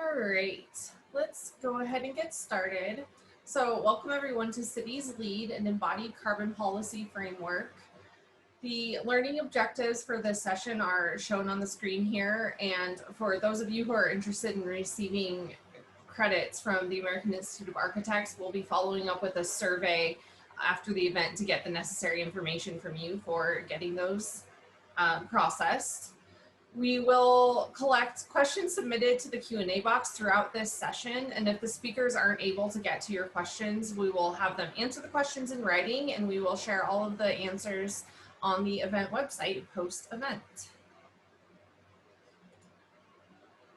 All right, let's go ahead and get started. So welcome everyone to Cities Lead an Embodied Carbon Policy Framework. The learning objectives for this session are shown on the screen here, and for those of you who are interested in receiving credits from the American Institute of Architects, we'll be following up with a survey after the event to get the necessary information from you for getting those processed. We will collect questions submitted to the Q&A box throughout this session, and if the speakers aren't able to get to your questions, we will have them answer the questions in writing, and we will share all of the answers on the event website post-event.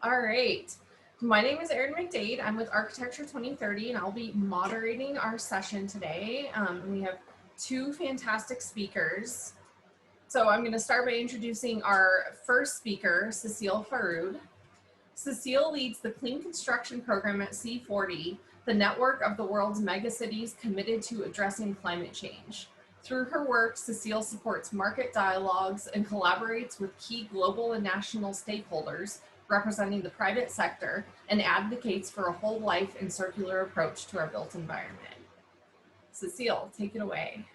All right, my name is Erin McDade. I'm with Architecture 2030, and I'll be moderating our session today. We have two fantastic speakers. So I'm going to start by introducing our first speaker, Cécile Faraud. Cécile leads the Clean Construction Program at C40, the network of the world's megacities committed to addressing climate change. Through her work, Cécile supports market dialogues and collaborates with key global and national stakeholders representing the private sector and advocates for a whole life and circular approach to our built environment. Cécile, take it away.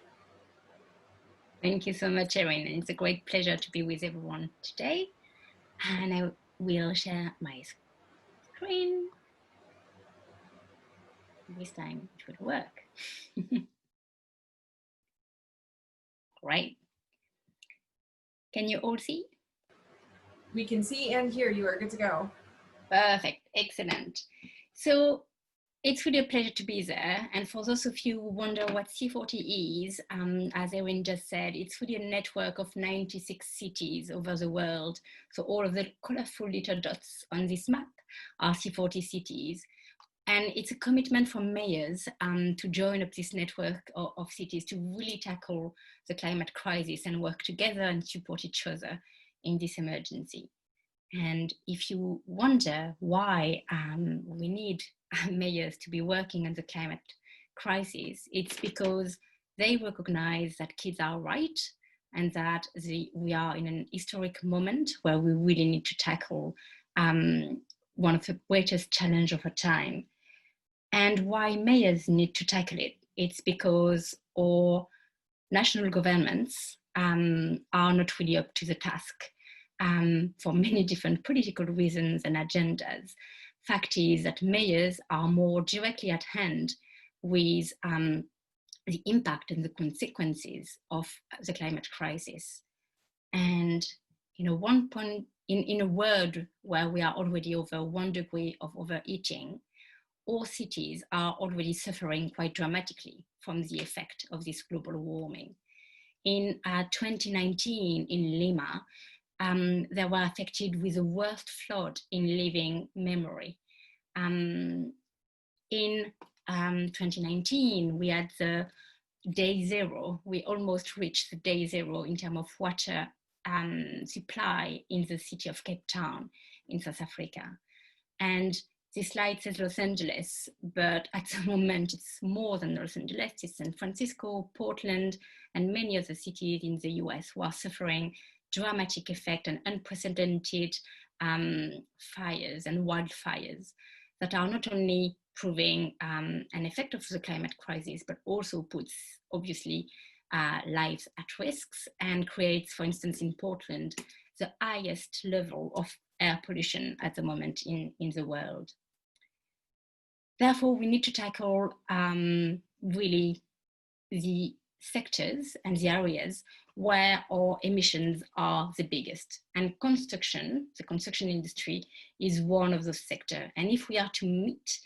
Thank you so much, Erin. It's a great pleasure to be with everyone today. And I will share my screen. This time it will work. Great. Can you all see? We can see and hear you. Are good to go. Perfect. Excellent. So it's really a pleasure to be there. And for those of you who wonder what C40 is, as Erin just said, it's really a network of 96 cities over the world. So all of the colorful little dots on this map are C40 cities. And it's a commitment from mayors to join up this network of cities to really tackle the climate crisis and work together and support each other in this emergency. And if you wonder why we need mayors to be working on the climate crisis, it's because they recognize that kids are right and that we are in an historic moment where we really need to tackle one of the greatest challenges of our time. And why mayors need to tackle it, it's because our national governments are not really up to the task for many different political reasons and agendas. Fact is that mayors are more directly at hand with the impact and the consequences of the climate crisis. And one point, in a world where we are already over 1 degree of overheating, all cities are already suffering quite dramatically from the effect of this global warming. In 2019 in Lima, they were affected with the worst flood in living memory. In 2019, we had the day zero. We almost reached the day zero in terms of water supply in the city of Cape Town in South Africa. And this slide says Los Angeles, but at the moment it's more than Los Angeles. It's San Francisco, Portland, and many other cities in the US who are suffering dramatic effect and unprecedented fires and wildfires that are not only proving an effect of the climate crisis, but also puts, obviously, lives at risks and creates, for instance, in Portland, the highest level of air pollution at the moment in the world. Therefore, we need to tackle really the sectors and the areas where our emissions are the biggest. And construction, the construction industry, is one of those sectors. And if we are to meet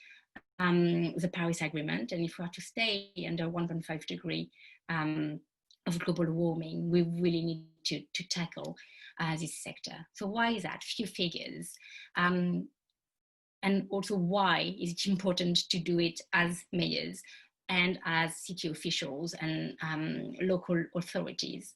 the Paris Agreement, and if we are to stay under 1.5 degree of global warming, we really need to tackle this sector. So why is that? Few figures. And also why is it important to do it as mayors and as city officials and local authorities?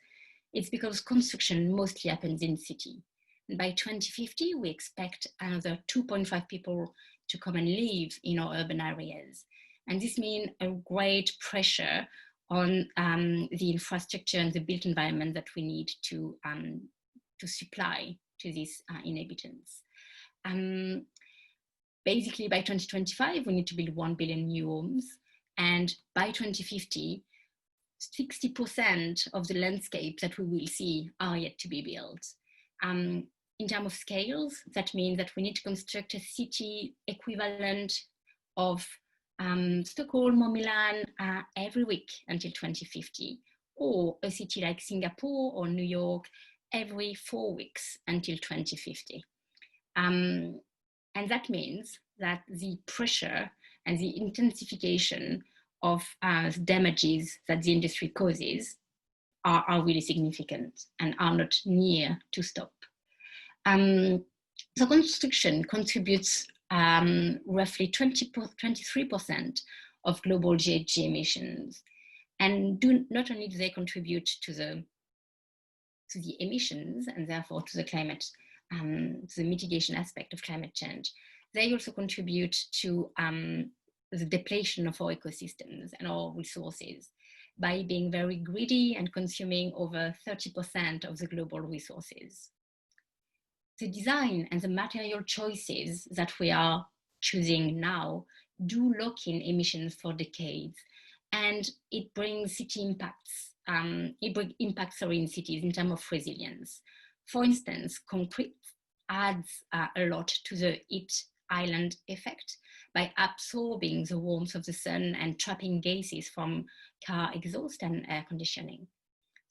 It's because construction mostly happens in city. And by 2050, we expect another 2.5 people to come and live in our urban areas. And this means a great pressure on the infrastructure and the built environment that we need to supply to these inhabitants. basically by 2025, we need to build 1 billion new homes. And by 2050, 60% of the landscapes that we will see are yet to be built. In terms of scales, that means that we need to construct a city equivalent of Stockholm or Milan every week until 2050, or a city like Singapore or New York every 4 weeks until 2050. And that means that the pressure and the intensification of damages that the industry causes are really significant and are not near to stop. So construction contributes roughly 23% of global GHG emissions, and not only do they contribute to the emissions and therefore to the climate, to the mitigation aspect of climate change, they also contribute to the depletion of our ecosystems and our resources by being very greedy and consuming over 30% of the global resources. The design and the material choices that we are choosing now do lock in emissions for decades, and it brings city impacts. It brings impacts in cities in terms of resilience. For instance, concrete adds a lot to the heat island effect by absorbing the warmth of the sun and trapping gases from car exhaust and air conditioning.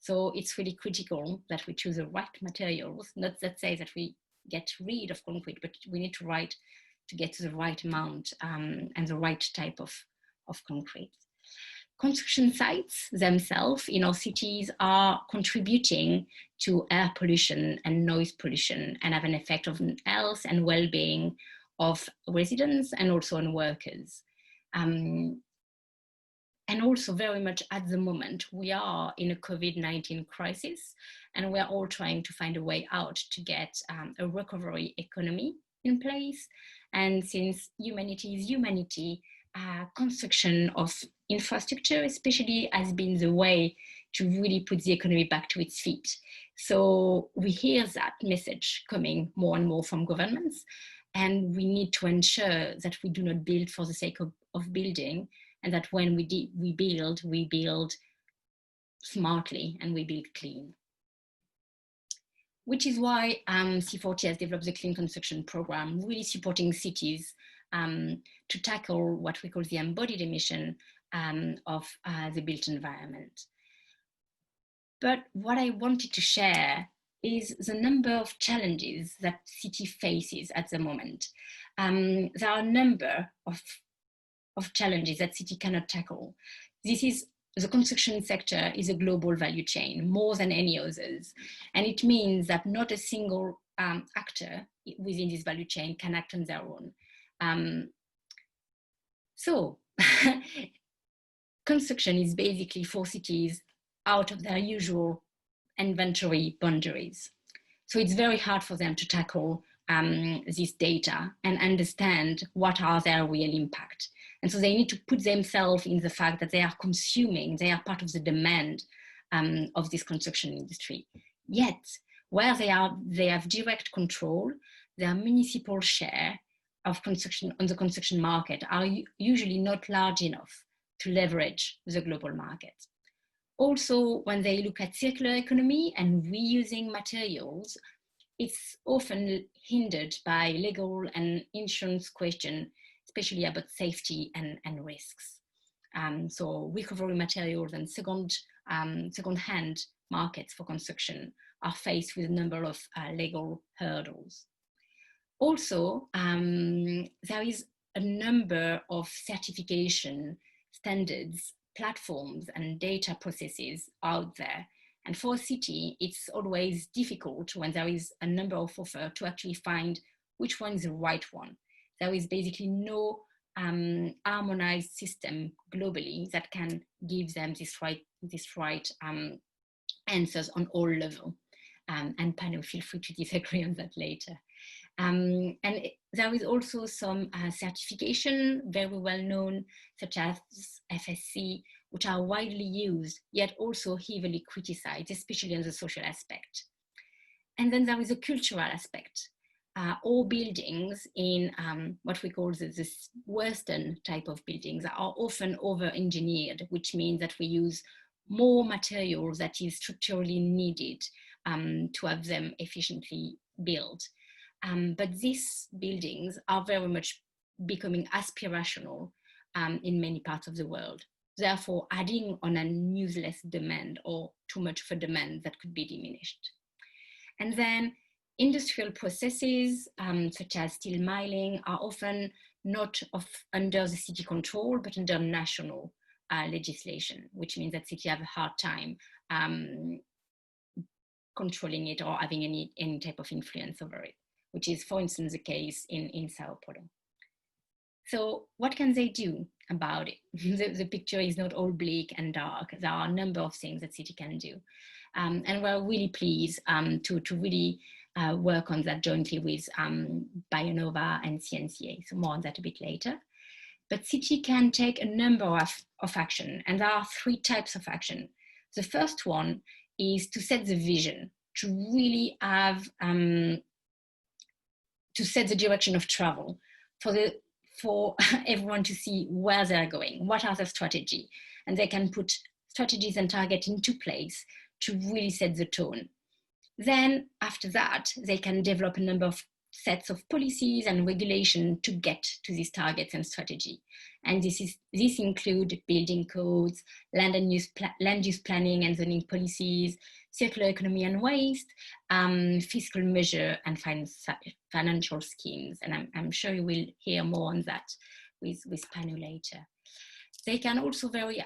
So it's really critical that we choose the right materials, not that say that we get rid of concrete, but we need to get to the right amount and the right type of concrete. Construction sites themselves in our cities are contributing to air pollution and noise pollution and have an effect on health and well-being of residents and also on workers. And also very much at the moment, we are in a COVID-19 crisis, and we're all trying to find a way out to get a recovery economy in place. And since humanity is humanity, construction of infrastructure especially has been the way to really put the economy back to its feet. So we hear that message coming more and more from governments, and we need to ensure that we do not build for the sake of building, and that when we build smartly and we build clean. Which is why C40 has developed the Clean Construction Program, really supporting cities to tackle what we call the embodied emission of the built environment. But what I wanted to share is the number of challenges that city faces at the moment. There are a number of challenges that city cannot tackle. The construction sector is a global value chain, more than any others. And it means that not a single actor within this value chain can act on their own. So construction is basically for cities out of their usual inventory boundaries. So it's very hard for them to tackle this data and understand what are their real impact. And so they need to put themselves in the fact that they are consuming, they are part of the demand of this construction industry. Yet, where they have direct control, their municipal share of construction on the construction market are usually not large enough to leverage the global market. Also, when they look at circular economy and reusing materials, it's often hindered by legal and insurance questions, especially about safety and risks. So recovery materials and second-hand markets for construction are faced with a number of legal hurdles. Also, there is a number of certification standards, platforms, and data processes out there. And for a city, it's always difficult when there is a number of offers to actually find which one is the right one. There is basically no harmonized system globally that can give them this right answers on all levels. And Panu, feel free to disagree on that later. There is also some certification, very well known, such as FSC, which are widely used, yet also heavily criticized, especially on the social aspect. And then there is a cultural aspect. all buildings in what we call the Western type of buildings are often over-engineered, which means that we use more materials that is structurally needed to have them efficiently built. But these buildings are very much becoming aspirational in many parts of the world, therefore adding on a useless demand or too much of a demand that could be diminished. And then industrial processes such as steel milling are often not under the city control, but under national legislation, which means that cities have a hard time controlling it or having any type of influence over it, which is, for instance, the case in Sao Paulo. So what can they do about it? The picture is not all bleak and dark. There are a number of things that city can do. And we're really pleased to really work on that jointly with Bionova and CNCA. So more on that a bit later. But city can take a number of action, and there are 3 types of action. The first one is to set the vision, to really have, to set the direction of travel for everyone to see where they're going, what are the strategy, and they can put strategies and target into place to really set the tone. Then after that, they can develop a number of sets of policies and regulation to get to these targets and strategy. And this include building codes, land use planning and zoning policies, circular economy and waste, fiscal measure and financial schemes. And I'm sure you will hear more on that with Panu later. They can also very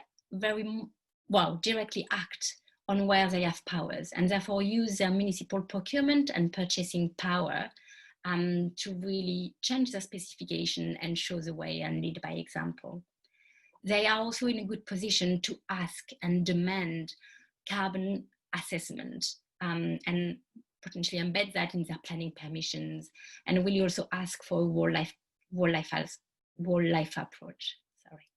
well directly act on where they have powers, and therefore use their municipal procurement and purchasing power to really change the specification and show the way and lead by example. They are also in a good position to ask and demand carbon assessment and potentially embed that in their planning permissions, and will also ask for a whole life approach. Sorry.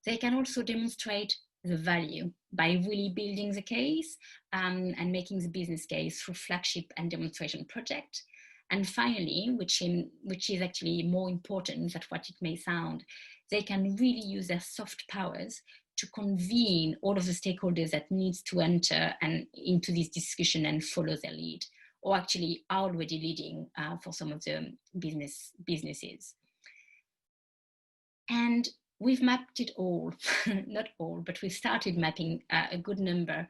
They can also demonstrate the value by really building the case and making the business case through flagship and demonstration project. And finally, which is actually more important than what it may sound, they can really use their soft powers to convene all of the stakeholders that needs to enter and into this discussion and follow their lead, or actually are already leading for some of the businesses. And we've mapped it all, not all, but we've started mapping a good number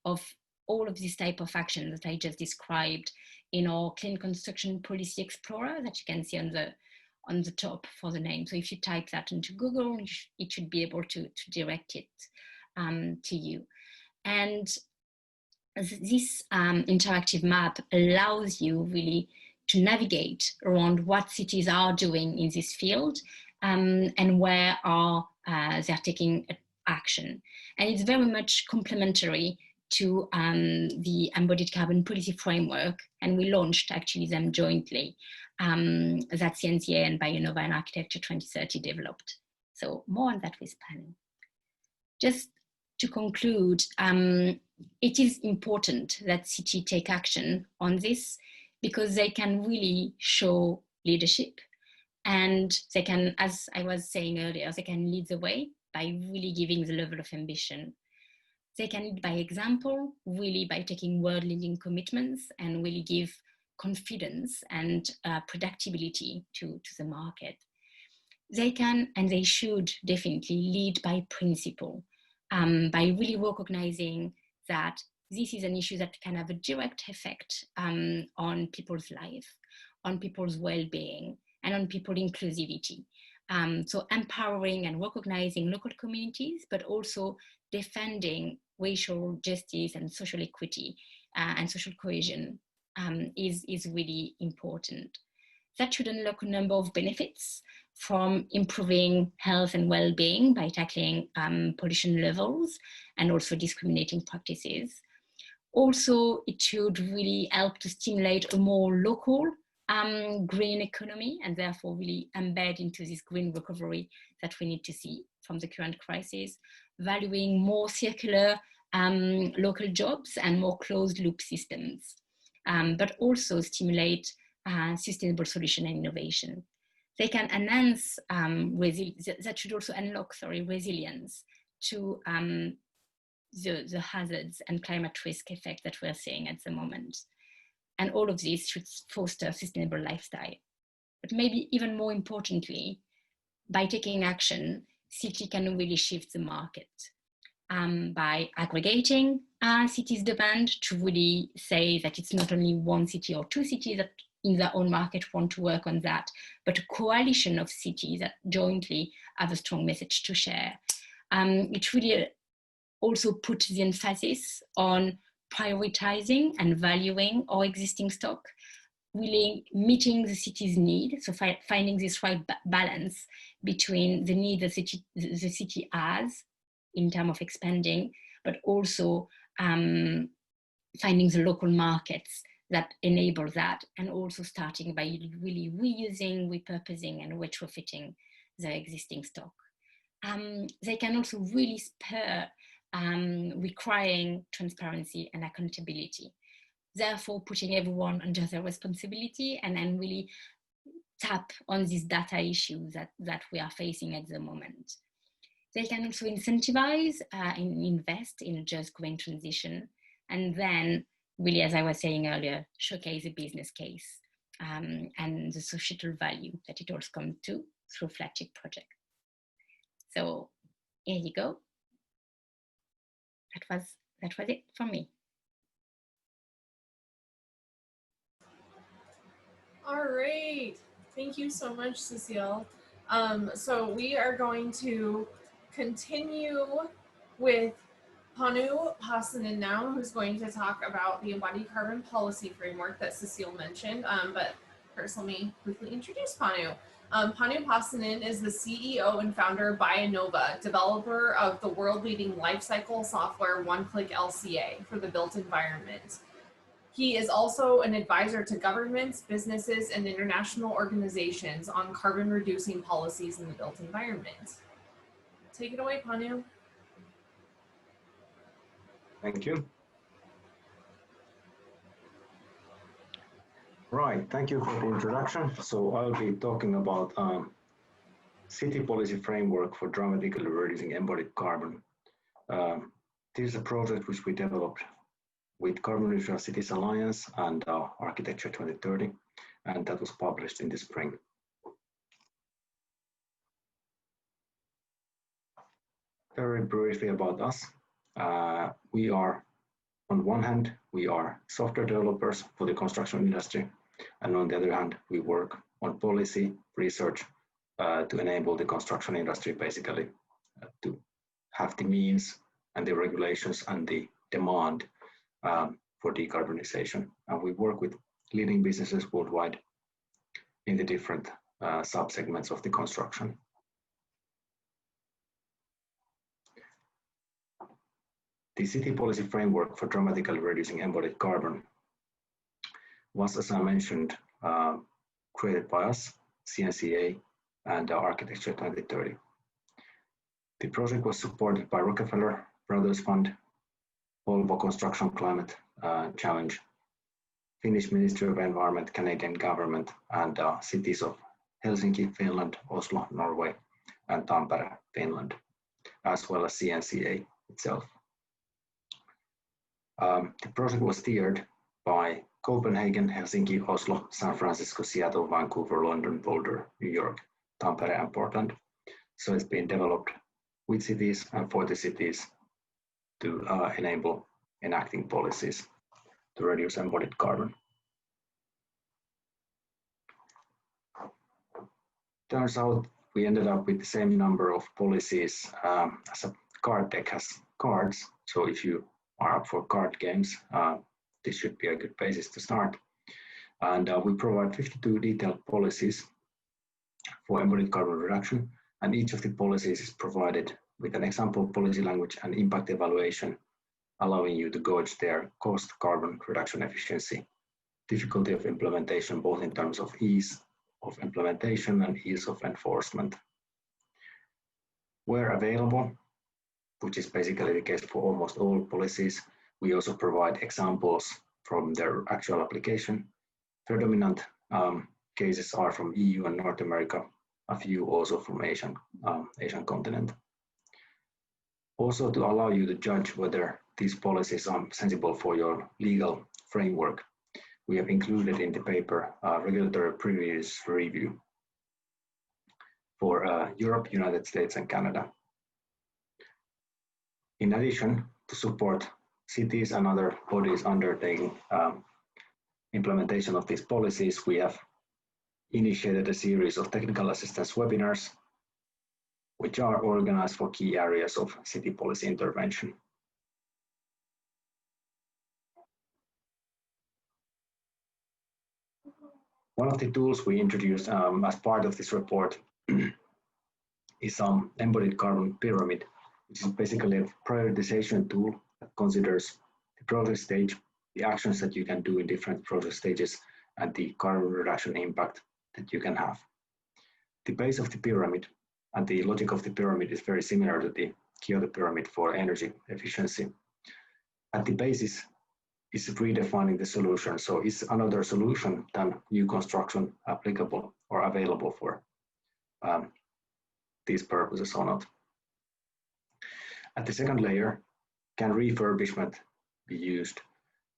of all of these type of actions that I just described in our Clean Construction Policy Explorer that you can see on the top for the name. So if you type that into Google, it should be able to direct it to you. And this interactive map allows you really to navigate around what cities are doing in this field and where they're taking action. And it's very much complementary to the Embodied Carbon Policy Framework, and we launched actually them jointly that CNCA and Bionova and Architecture 2030 developed. So more on that with Panu. Just to conclude, it is important that cities take action on this because they can really show leadership, and they can, as I was saying earlier, they can lead the way by really giving the level of ambition. They can lead by example, really by taking world-leading commitments and really give confidence and predictability to the market. They can and they should definitely lead by principle, by really recognizing that this is an issue that can have a direct effect on people's life, on people's well-being, and on people's inclusivity. So empowering and recognizing local communities, but also defending racial justice and social equity and social cohesion is really important. That should unlock a number of benefits, from improving health and well-being by tackling pollution levels and also discriminating practices. Also, it should really help to stimulate a more local green economy, and therefore really embed into this green recovery that we need to see from the current crisis, valuing more circular local jobs and more closed loop systems, but also stimulate sustainable solution and innovation. They can enhance, that should also unlock, resilience to the hazards and climate risk effect that we're seeing at the moment. And all of this should foster sustainable lifestyle. But maybe even more importantly, by taking action, city can really shift the market by aggregating cities' demand to really say that it's not only one city or two cities that in their own market want to work on that, but a coalition of cities that jointly have a strong message to share. It really also puts the emphasis on prioritizing and valuing our existing stock, really meeting the city's need, so finding this right balance between the need that the city has in terms of expanding, but also finding the local markets that enable that, and also starting by really reusing, repurposing, and retrofitting the existing stock. They can also really spur requiring transparency and accountability, therefore putting everyone under their responsibility, and then really tap on these data issues that we are facing at the moment. They can also incentivize and invest in just green transition, and then really, as I was saying earlier, showcase a business case and the societal value that it all comes to through flagship project. So here you go. That was it for me. All right, thank you so much, Cécile. So we are going to continue with Panu Pasanen now, who's going to talk about the Embodied Carbon Policy Framework that Cécile mentioned. But first, let me quickly introduce Panu. Panu Pasanen is the CEO and founder of Bionova, developer of the world-leading lifecycle software One-Click LCA for the built environment. He is also an advisor to governments, businesses, and international organizations on carbon-reducing policies in the built environment. Take it away, Panu. Thank you. Right, thank you for the introduction. So I'll be talking about city policy framework for dramatically reducing embodied carbon. This is a project which we developed with Carbon Neutral Cities Alliance and Architecture 2030, and that was published in the spring. Very briefly about us. We are, on one hand, we are software developers for the construction industry, and on the other hand, we work on policy research to enable the construction industry basically to have the means and the regulations and the demand for decarbonization. And we work with leading businesses worldwide in the different sub-segments of the construction. The city policy framework for dramatically reducing embodied carbon was, as I mentioned, created by us, CNCA, and Architecture 2030. The project was supported by Rockefeller Brothers Fund, Volvo Construction Climate Challenge, Finnish Ministry of Environment, Canadian government, and cities of Helsinki, Finland, Oslo, Norway, and Tampere, Finland, as well as CNCA itself. The project was steered by Copenhagen, Helsinki, Oslo, San Francisco, Seattle, Vancouver, London, Boulder, New York, Tampere, and Portland. So it's been developed with cities and for the cities to enable enacting policies to reduce embodied carbon. Turns out we ended up with the same number of policies as a card deck has cards. So if you are up for card games, this should be a good basis to start. And we provide 52 detailed policies for embodied carbon reduction, and each of the policies is provided with an example policy language and impact evaluation, allowing you to gauge their cost, carbon reduction efficiency, difficulty of implementation, both in terms of ease of implementation and ease of enforcement. Where available, which is basically the case for almost all policies, we also provide examples from their actual application. Predominant cases are from EU and North America, a few also from Asian continent. Also, to allow you to judge whether these policies are sensible for your legal framework, we have included in the paper a regulatory previous review for Europe, United States, and Canada. In addition, to support cities and other bodies undertaking implementation of these policies, we have initiated a series of technical assistance webinars, which are organized for key areas of city policy intervention. One of the tools we introduced as part of this report is Embodied Carbon Pyramid, which is basically a prioritization tool that considers the process stage, the actions that you can do in different process stages, and the carbon reduction impact that you can have. The base of the pyramid and the logic of the pyramid is very similar to the Kyoto pyramid for energy efficiency. At the basis is redefining the solution. So is another solution than new construction applicable or available for these purposes or not? At the second layer, can refurbishment be used?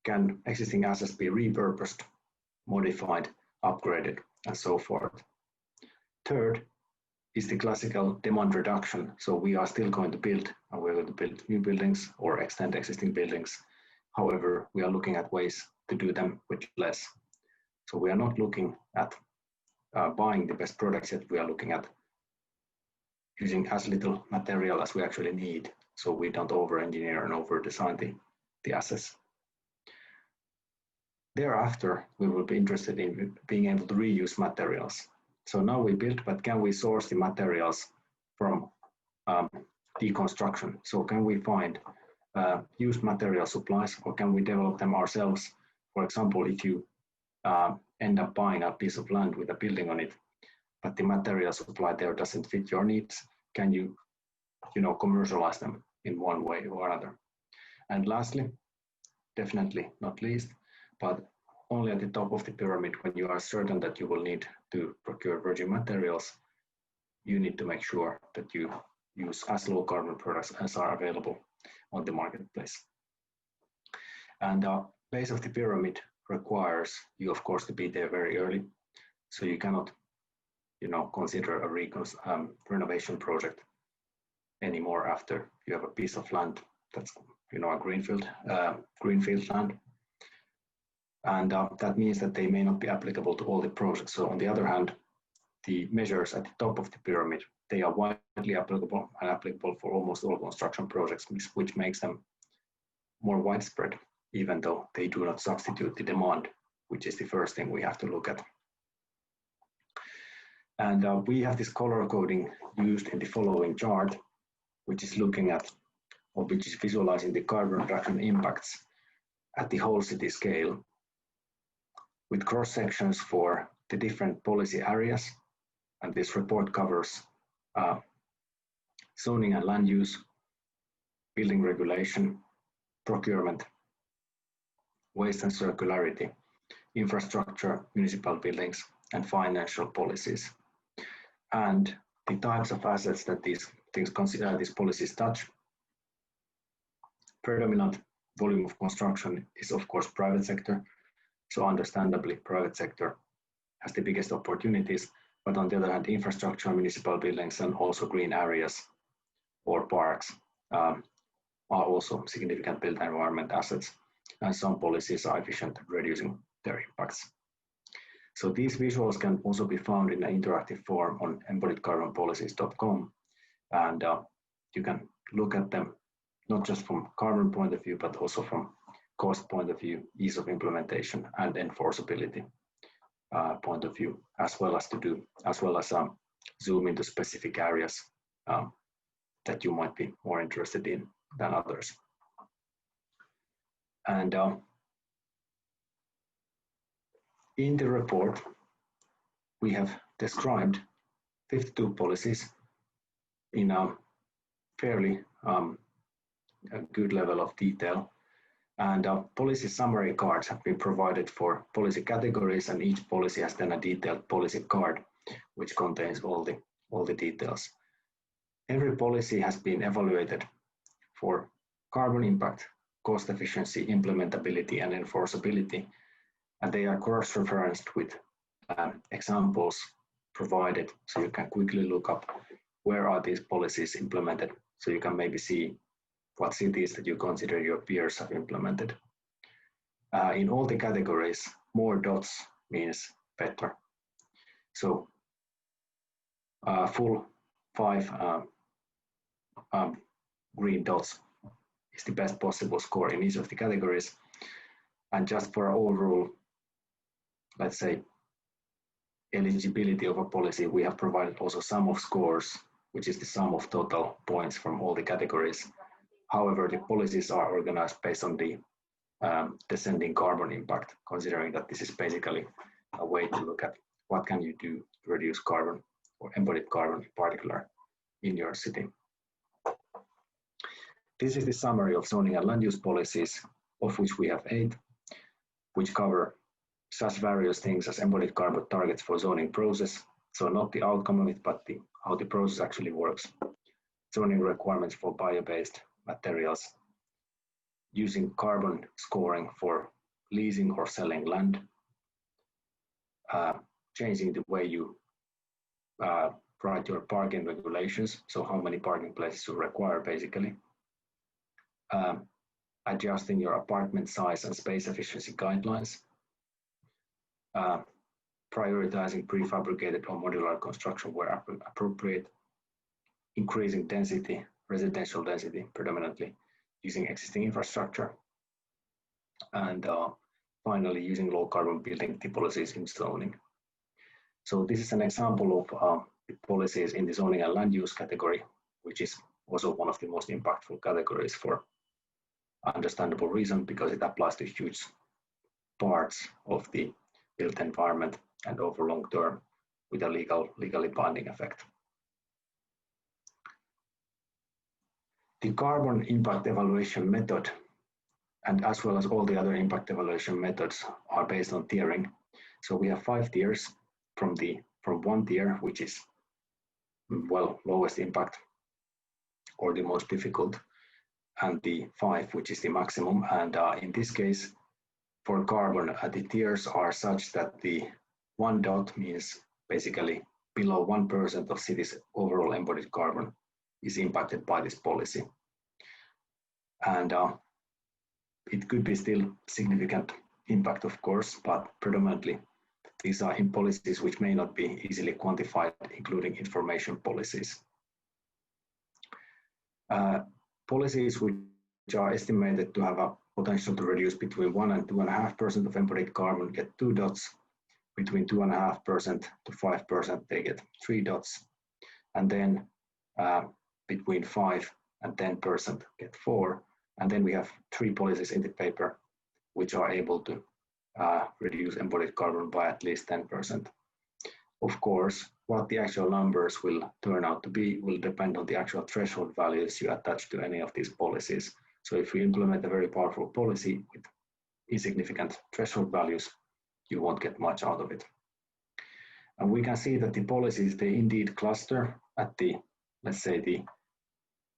Can existing assets be repurposed, modified, upgraded, and so forth? Third is the classical demand reduction. So we are still going to build, and we're going to build new buildings or extend existing buildings. However, we are looking at ways to do them with less. So we are not looking at buying the best products yet. We are looking at using as little material as we actually need, so we don't over-engineer and over-design the assets. Thereafter, we will be interested in being able to reuse materials. So now we build, but can we source the materials from deconstruction? So can we find used material supplies, or can we develop them ourselves? For example, if you end up buying a piece of land with a building on it, but the material supply there doesn't fit your needs, can you commercialize them in one way or another? And lastly, definitely not least, but only at the top of the pyramid, when you are certain that you will need to procure virgin materials, you need to make sure that you use as low carbon products as are available on the marketplace. And base of the pyramid requires you, of course, to be there very early. So you cannot, consider a renovation project anymore after you have a piece of land that's, a greenfield land. And that means that they may not be applicable to all the projects. So on the other hand, the measures at the top of the pyramid, they are widely applicable and applicable for almost all construction projects, which makes them more widespread, even though they do not substitute the demand, which is the first thing we have to look at. And we have this color coding used in the following chart, which is looking at, or which is visualizing the carbon reduction impacts at the whole city scale, with cross sections for the different policy areas. And this report covers zoning and land use, building regulation, procurement, waste and circularity, infrastructure, municipal buildings, and financial policies. And the types of assets that these policies touch. Predominant volume of construction is, of course, private sector. So understandably, private sector has the biggest opportunities, but on the other hand, infrastructure, municipal buildings, and also green areas or parks are also significant built environment assets, and some policies are efficient at reducing their impacts. So these visuals can also be found in an interactive form on embodiedcarbonpolicies.com, and you can look at them not just from carbon point of view, but also from cost point of view, ease of implementation, and enforceability point of view, as well as zoom into specific areas that you might be more interested in than others. And in the report, we have described 52 policies in a fairly good level of detail. And policy summary cards have been provided for policy categories, and each policy has then a detailed policy card, which contains all the details. Every policy has been evaluated for carbon impact, cost efficiency, implementability, and enforceability, and they are cross-referenced with examples provided, so you can quickly look up where are these policies implemented, so you can maybe see what cities that you consider your peers have implemented. In all the categories, more dots means better. So full 5 green dots is the best possible score in each of the categories. And just for overall, let's say, eligibility of a policy, we have provided also sum of scores, which is the sum of total points from all the categories. However, the policies are organized based on the descending carbon impact, considering that this is basically a way to look at what can you do to reduce carbon or embodied carbon in particular in your city. This is the summary of zoning and land use policies, of which we have 8, which cover such various things as embodied carbon targets for zoning process, so not the outcome of it, but how the process actually works. Zoning requirements for bio-based materials, using carbon scoring for leasing or selling land, changing the way you write your parking regulations, so how many parking places you require basically, adjusting your apartment size and space efficiency guidelines, prioritizing prefabricated or modular construction where appropriate, increasing density, residential density predominantly, using existing infrastructure, and finally using low carbon building typologies in zoning. So this is an example of the policies in the zoning and land use category, which is also one of the most impactful categories for understandable reason, because it applies to huge parts of the built environment and over long term with a legally binding effect. The carbon impact evaluation method, and as well as all the other impact evaluation methods, are based on tiering. So we have 5 tiers from 1 tier, which is, well, lowest impact or the most difficult, and the 5, which is the maximum. And in this case, for carbon, the tiers are such that the 1 dot means basically below 1% of cities' overall embodied carbon is impacted by this policy. And it could be still significant impact, of course, but predominantly these are in policies which may not be easily quantified, including information policies. Policies which are estimated to have a potential to reduce between 1 and 2.5% of embodied carbon get 2 dots, between 2.5% to 5% they get 3 dots, and then between 5 and 10% get 4, and then we have 3 policies in the paper which are able to reduce embodied carbon by at least 10%. Of course, what the actual numbers will turn out to be will depend on the actual threshold values you attach to any of these policies. So if we implement a very powerful policy with insignificant threshold values, you won't get much out of it. And we can see that the policies, they indeed cluster at the, let's say, the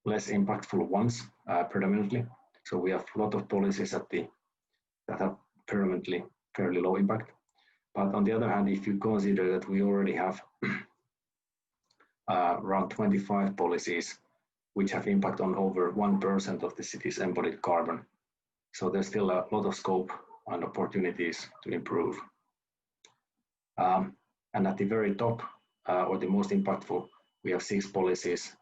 less impactful ones predominantly. So we have a lot of policies that have predominantly fairly low impact. But on the other hand, if you consider that we already have around 25 policies which have impact on over 1% of the city's embodied carbon, so there's still a lot of scope and opportunities to improve. And at the very top, or the most impactful, we have 6 policies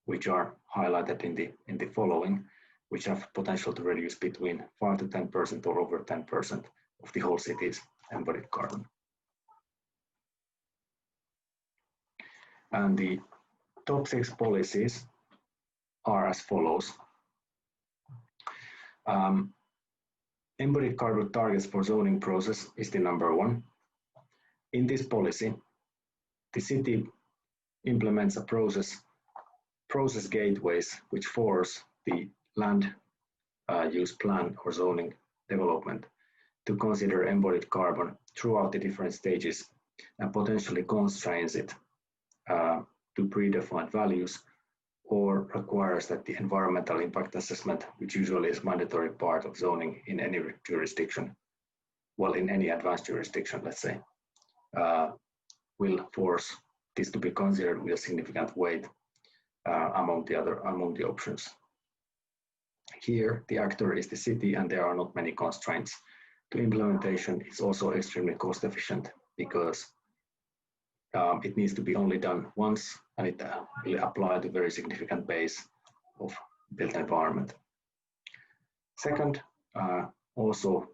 which are highlighted in the following, which have potential to reduce between 5 to 10% or over 10% of the whole city's embodied carbon. And the top 6 policies are as follows. Embodied carbon targets for zoning process is the number 1. In this policy, the city implements a process gateways which force the land use plan or zoning development to consider embodied carbon throughout the different stages and potentially constrains it to predefined values, or requires that the environmental impact assessment, which usually is mandatory part of zoning in any jurisdiction, well, in any advanced jurisdiction, let's say, will force this to be considered with a significant weight among the options. Here, the actor is the city, and there are not many constraints. The implementation is also extremely cost efficient because it needs to be only done once, and it will apply to very significant base of built environment. Second, also,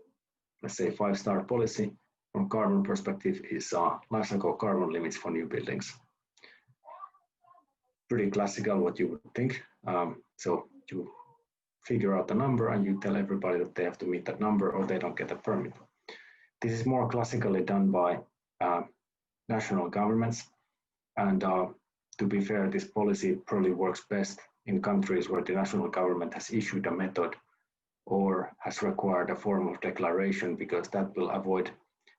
let's say 5-star policy from carbon perspective is life cycle carbon limits for new buildings. Pretty classical, what you would think. So you figure out the number and you tell everybody that they have to meet that number or they don't get a permit. This is more classically done by national governments, and to be fair, this policy probably works best in countries where the national government has issued a method or has required a form of declaration, because that will avoid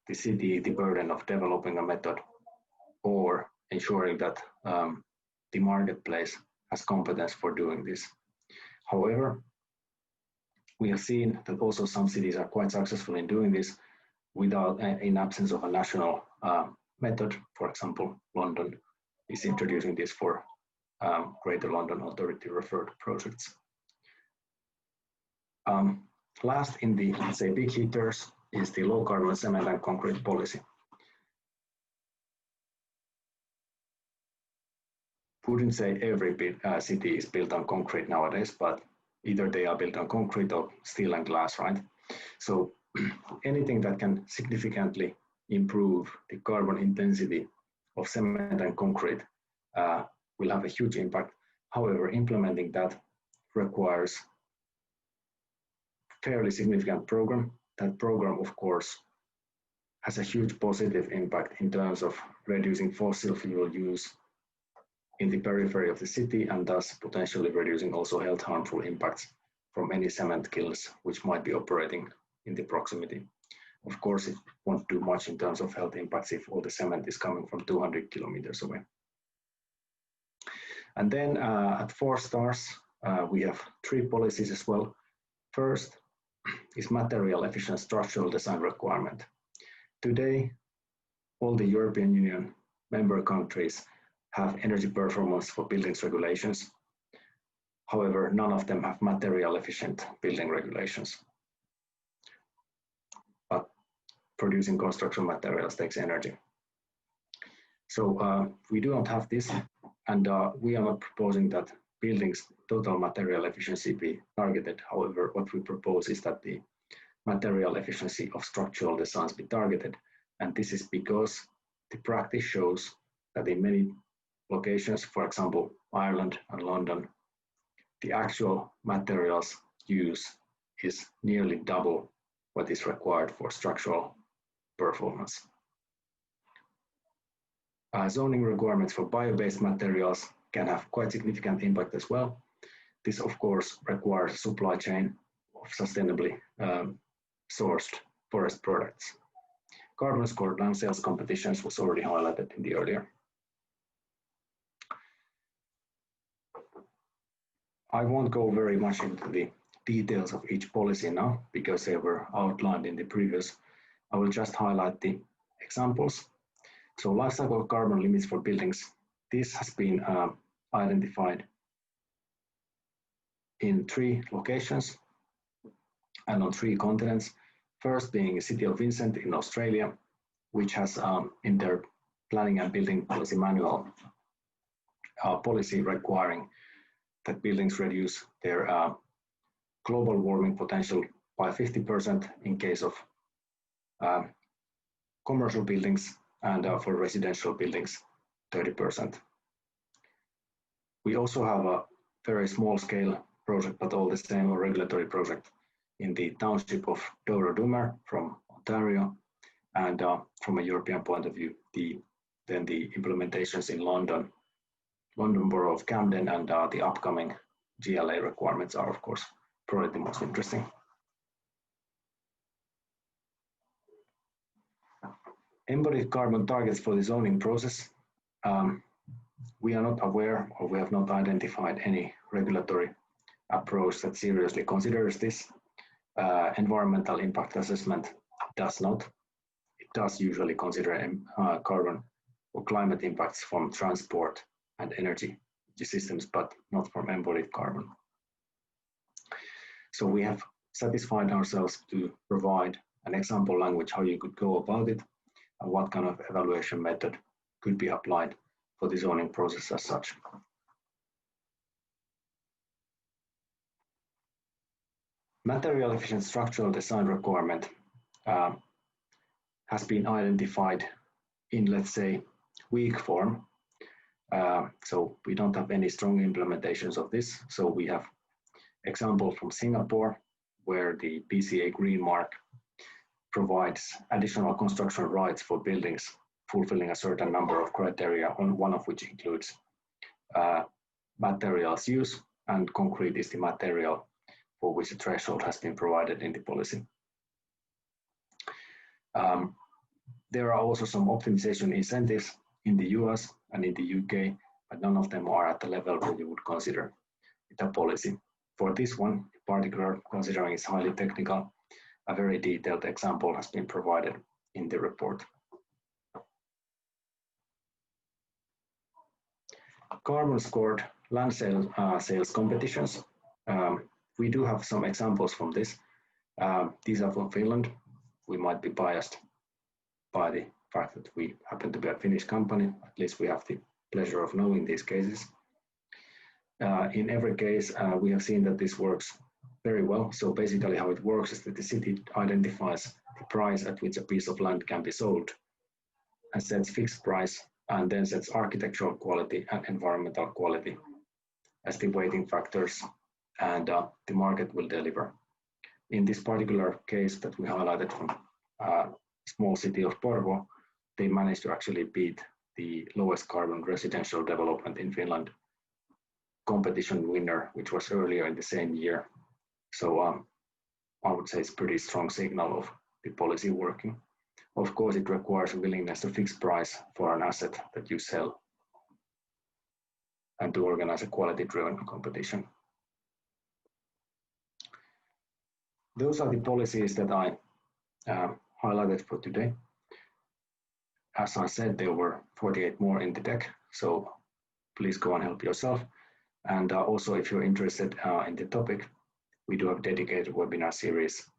the city the burden of developing a method or ensuring that the marketplace has competence for doing this. However, we have seen that also some cities are quite successful in doing this without, in absence of a national method. For example, London is introducing this for Greater London Authority referred projects. Last in the, let's say, big hitters is the low carbon cement and concrete policy. Wouldn't say every city is built on concrete nowadays, but either they are built on concrete or steel and glass, right? So anything that can significantly improve the carbon intensity of cement and concrete will have a huge impact. However, implementing that requires fairly significant program. That program, of course, has a huge positive impact in terms of reducing fossil fuel use in the periphery of the city, and thus potentially reducing also health harmful impacts from any cement kilns which might be operating in the proximity. Of course, it won't do much in terms of health impacts if all the cement is coming from 200 kilometers away. And then at 4 stars, we have 3 policies as well. First is material efficient structural design requirement. Today, all the European Union member countries have energy performance for buildings regulations. However, none of them have material efficient building regulations. But producing construction materials takes energy. So we do not have this, and we are not proposing that buildings total material efficiency be targeted. However, what we propose is that the material efficiency of structural designs be targeted. And this is because the practice shows that in many locations, for example, Ireland and London, the actual materials use is nearly double what is required for structural performance. Zoning requirements for bio-based materials can have quite significant impact as well. This, of course, requires a supply chain of sustainably sourced forest products. Carbon scored land sales competitions was already highlighted in the earlier. I won't go very much into the details of each policy now because they were outlined in the previous. I will just highlight the examples. So life cycle carbon limits for buildings. This has been identified in 3 locations and on 3 continents. First being the City of Vincent in Australia, which has in their planning and building policy manual policy requiring that buildings reduce their global warming potential by 50% in case of commercial buildings, and for residential buildings, 30%. We also have a very small scale project, but all the same, a regulatory project in the township of Dover from Ontario, and from a European point of view, then the implementations in London Borough of Camden, and the upcoming GLA requirements are, of course, probably the most interesting. Embodied carbon targets for the zoning process. We are not aware, or we have not identified any regulatory approach that seriously considers this. Environmental impact assessment does not. It does usually consider carbon or climate impacts from transport and energy systems, but not from embodied carbon. So we have satisfied ourselves to provide an example language how you could go about it and what kind of evaluation method could be applied for the zoning process as such. Material efficient structural design requirement has been identified in, let's say, weak form. So we don't have any strong implementations of this. So we have example from Singapore, where the PCA Green Mark provides additional construction rights for buildings fulfilling a certain number of criteria, on one of which includes materials use, and concrete is the material for which a threshold has been provided in the policy. There are also some optimization incentives in the US and in the UK, but none of them are at the level where you would consider it a policy. For this one, in particular, considering it's highly technical, a very detailed example has been provided in the report. Carbon scored land sales competitions. We do have some examples from this. These are from Finland. We might be biased by the fact that we happen to be a Finnish company. At least we have the pleasure of knowing these cases. In every case, we have seen that this works very well. So basically how it works is that the city identifies the price at which a piece of land can be sold and sets fixed price, and then sets architectural quality and environmental quality as the weighting factors, and the market will deliver. In this particular case that we highlighted from small city of Porvoo, they managed to actually beat the lowest carbon residential development in Finland competition winner, which was earlier in the same year. So I would say it's a pretty strong signal of the policy working. Of course, it requires a willingness to fix price for an asset that you sell and to organize a quality-driven competition. Those are the policies that I highlighted for today. As I said, there were 48 more in the deck, so please go and help yourself. And also, if you're interested in the topic, we do have a dedicated webinar series,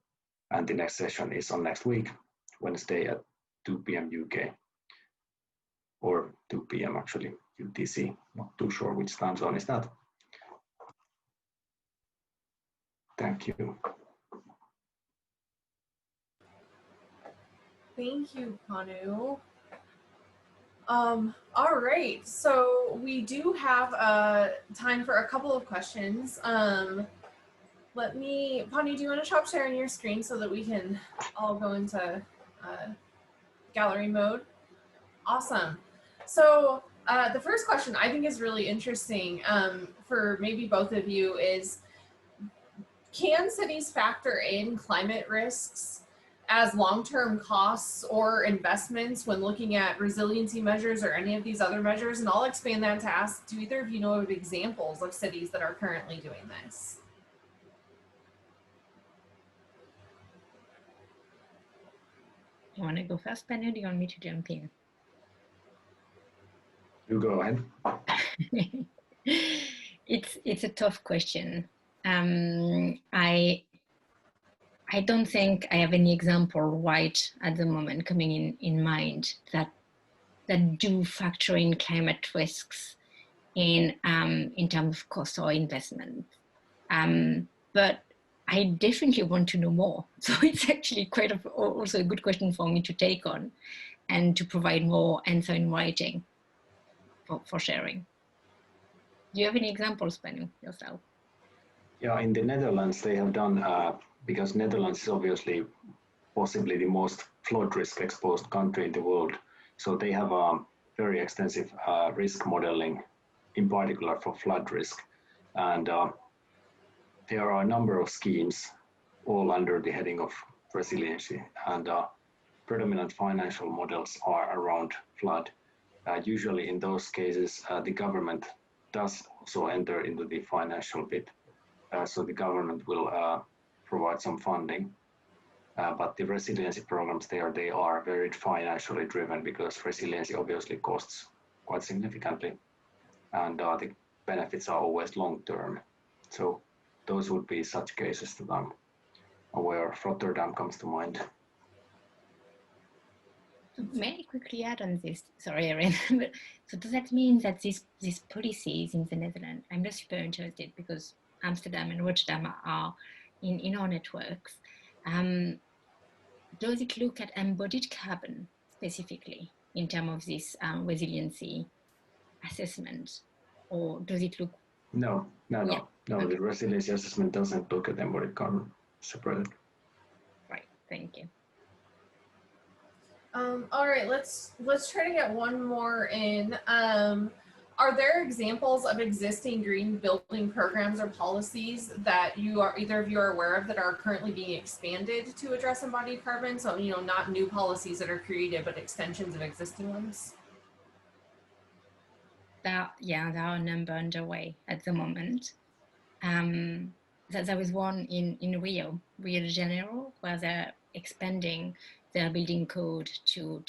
and the next session is on next week, Wednesday at 2 p.m. UK, or 2 p.m. actually, UTC. Not too sure which time zone is that. Thank you. Thank you, Panu. All right, so we do have time for a couple of questions. Panu, do you want to stop sharing your screen so that we can all go into gallery mode? Awesome. So the first question I think is really interesting for maybe both of you is, can cities factor in climate risks as long-term costs or investments when looking at resiliency measures or any of these other measures? And I'll expand that to ask, do either of you know of examples of cities that are currently doing this? You want to go first, Panu? Do you want me to jump in? You go ahead. It's a tough question. I don't think I have any example right at the moment coming in mind that do factor in climate risks in terms of cost or investment. But I definitely want to know more. So it's actually also a good question for me to take on and to provide more answer in writing for sharing. Do you have any examples, Panu, yourself? Yeah, in the Netherlands, they have done, because Netherlands is obviously possibly the most flood risk exposed country in the world. So they have a very extensive risk modeling, in particular for flood risk. And there are a number of schemes all under the heading of resiliency, and predominant financial models are around flood. Usually in those cases, the government does also enter into the financial bit. So the government will provide some funding, but the resiliency programs they are very financially driven, because resiliency obviously costs quite significantly, and the benefits are always long-term. So those would be such cases that I'm aware. Rotterdam comes to mind. May I quickly add on this? Sorry, Erin. But so does that mean that these policies in the Netherlands, I'm just super interested because Amsterdam and Rotterdam are in our networks. Does it look at embodied carbon specifically in terms of this resiliency assessment, or does it look? No. Okay. The resiliency assessment doesn't look at embodied carbon separately. Right. Thank you. All right, let's try to get one more in. Are there examples of existing green building programs or policies that either of you are aware of that are currently being expanded to address embodied carbon? So, not new policies that are created, but extensions of existing ones. There are a number underway at the moment. There was one in Rio de Janeiro, where they're expanding their building code to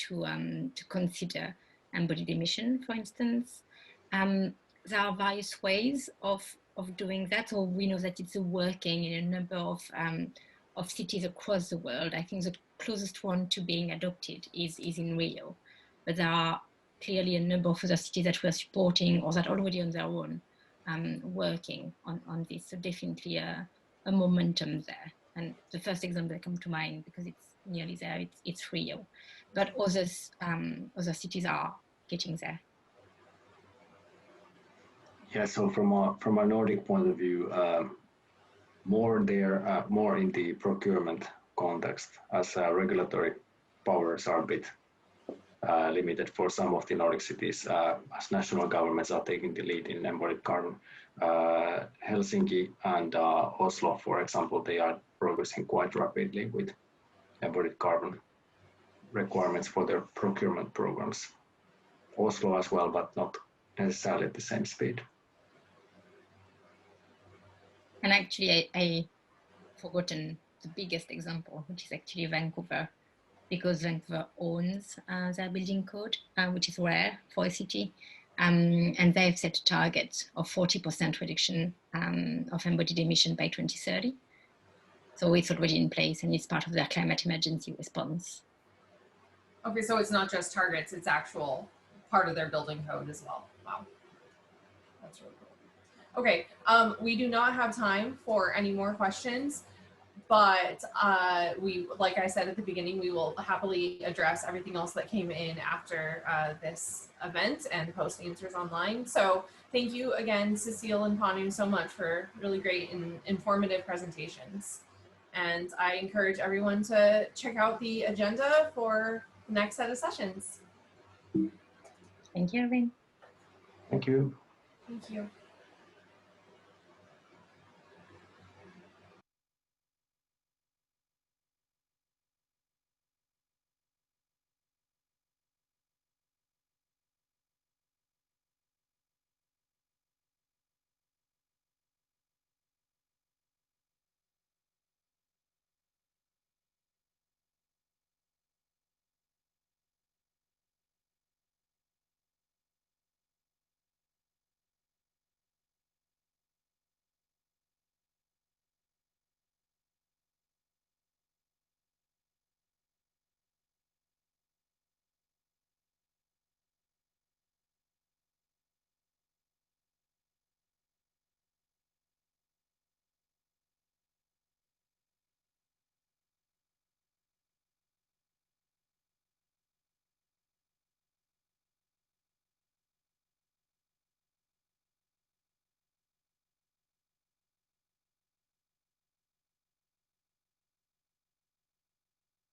consider embodied emission, for instance. There are various ways of doing that, or we know that it's working in a number of cities across the world. I think the closest one to being adopted is in Rio, but there are clearly a number of other cities that we're supporting or that already on their own working on this. So definitely a momentum there. And the first example that comes to mind, because it's nearly there, it's Rio. But other cities are getting there. Yeah, so from a Nordic point of view, more in the procurement context, as regulatory powers are a bit limited for some of the Nordic cities, as national governments are taking the lead in embodied carbon. Helsinki and Oslo, for example, they are progressing quite rapidly with embodied carbon requirements for their procurement programs. Oslo as well, but not necessarily at the same speed. And actually, I forgotten the biggest example, which is actually Vancouver, because Vancouver owns their building code, which is rare for a city. And they've set a target of 40% reduction of embodied emission by 2030. So it's already in place and it's part of their climate emergency response. Okay, so it's not just targets, it's actual part of their building code as well. Wow, that's really cool. Okay, we do not have time for any more questions, but like I said at the beginning, we will happily address everything else that came in after this event and post answers online. So thank you again, Cécile and Panu, so much for really great and informative presentations. And I encourage everyone to check out the agenda for the next set of sessions. Thank you, Erin. Thank you. Thank you.